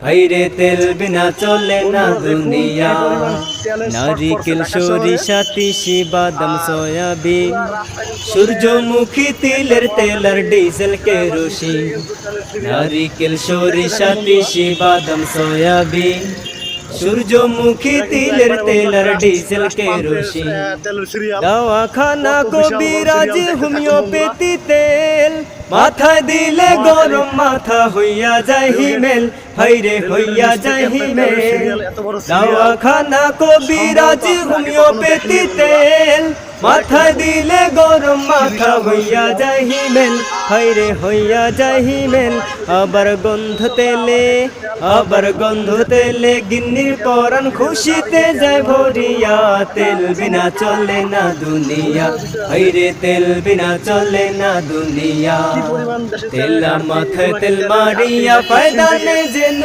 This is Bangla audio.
হাইরে তেল বিনা চলে না দুনিয়া। নারিকেল সরিষা তিসি বাদাম সয়াবিন, সূর্যমুখী তিলের তেল আর ডিজেল কেরোসিন। নারিকেল সরিষা তিসি বাদাম সয়াবিন, সূর্যমুখী তিলের তেল আর ডিজেল কেরোসিন। দওয়াখানা কবিরাজ হোমিওপ্যাথি তেল, মাথায় দিলে গরম মাথা হইয়া যায় হিমেল, হাইরে হইয়া যায় হিমেল। দওয়াখানা কবিরাজ হোমিওপ্যাথি তেল, মাথায় দিলে গরম মাথা হইয়া যায় হিমেল, হাইরে হইয়া যায় হিমেল। আবার গন্ধ তেলে গিন্নির পরাণ খুশিতে যায় ভরিয়া। তেল বিনা চলে না দুনিয়া, হাইরে তেল বিনা চলে না দুনিয়া। তেল মাথায় তেল মারিয়া ফায়দা নেই যেন।